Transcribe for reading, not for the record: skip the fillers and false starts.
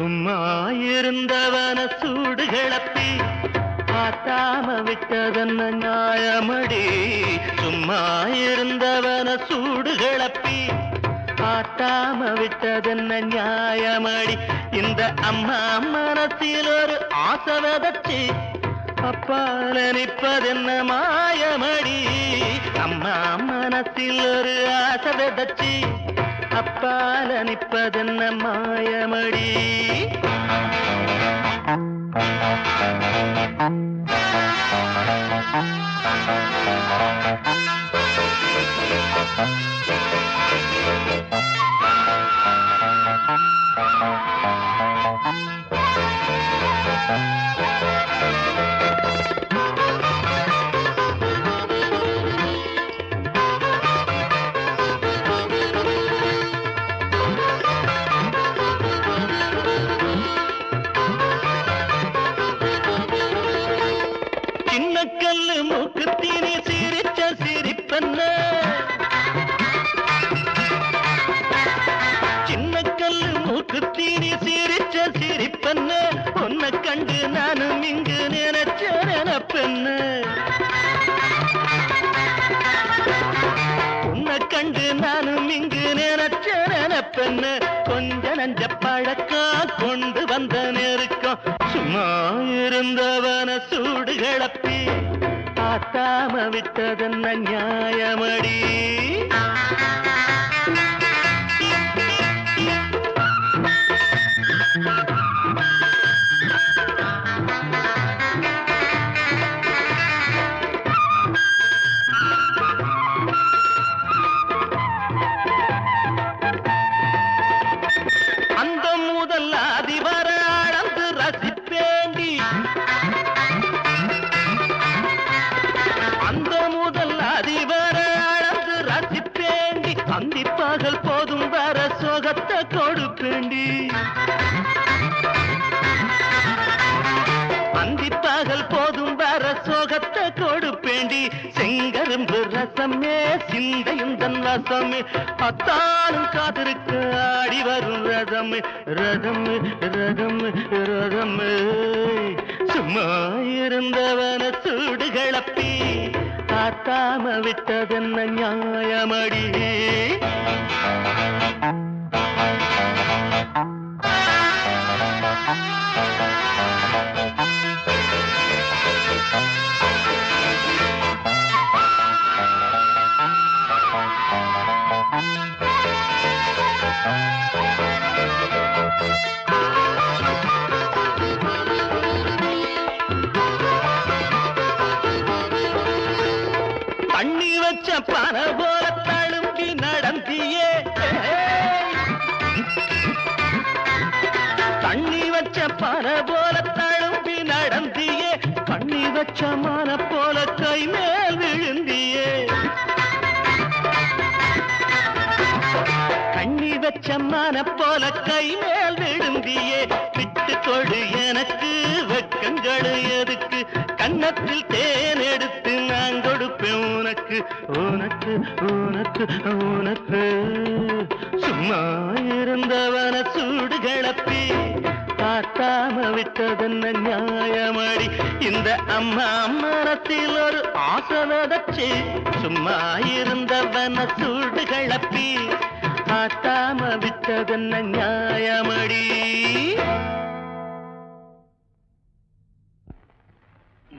சும்மா இருந்தவன சூடு கிளப்பி காத்தாம விட்டதென்ன நியாயமடி. சும்மா இருந்தவன சூடு கிளப்பி காத்தாம விட்டதென்ன நியாயமடி. இந்த அம்மா மனசில் ஒரு ஆசை விதைச்சு அப்பால நிற்பதென்ன மாயமடி. அம்மா மனசில் ஒரு ஆசை விதைச்சு அப்பால நிற்பதென்ன மாயமடி. சின்னக்கல்லு மூக்குத்தீனி சிரிச்ச சிரிப்பென்ன, சின்னக்கல்லு மூக்குத்தீனி சிரிச்ச சிரிப்பென்ன, உன்னை கண்டு நானும் இங்கு நினைச்ச நினைப்பென்ன, உன்னை கண்டு நானும் இங்கு நினைச்ச நினைப்பென்ன. கொஞ்ச நஞ்ச பழக்கா கொண்டு வந்த நெருக்கம் சும்மா இருந்தவன சூடு கிளப்பி காத்தாம விட்டதென்ன நியாயமடி. அந்த முதல் அதிபர அளந்து ரசிப்பேண்டி, அந்த முதல் அதிபர அளந்து ரசிப்பேண்டி, அந்திப்பகல் போதும் வர சோகத்தை கொடுப்பேண்டி, அந்திப்பகல் போதும் வர சோகத்தை கொடுப்பேண்டி. செங்கரும்பு ரசமே சிந்தையும் தன் வசமே அத்தானும் காத்திருக்க ஆடி வரும் ரதமே ரதமே ரதமே ரதமே. சும்மா இருந்தவன சூடு கிளப்பி காத்தாம விட்டதென்ன நியாயமடி. தண்ணி வச்ச பன போல தழும்பி நடந்தியே, தண்ணி வச்ச பன போல தழும்பி நடந்தியே, கண்ணி வச்ச மான போல கை மேல் விழுந்தியே, கண்ணி வச்ச மான போல கை மேல் விழுந்தியே. விட்டு கொடு எனக்கு வெக்கங்கள் எதுக்கு, கன்னத்தில் தேன் எடுத்து நான் கொடுப்பேன் உனக்கு உனக்கு உனக்கு உனக்கு. சும்மா இருந்தவன சூடு கிளப்பி காத்தாம விட்டதென்ன நியாயமடி. இந்த அம்மா மனத்தில் ஒரு ஆசை விதைச்சு சும்மா இருந்தவன சூடு கிளப்பி காத்தாம விட்டதென்ன நியாயமடி.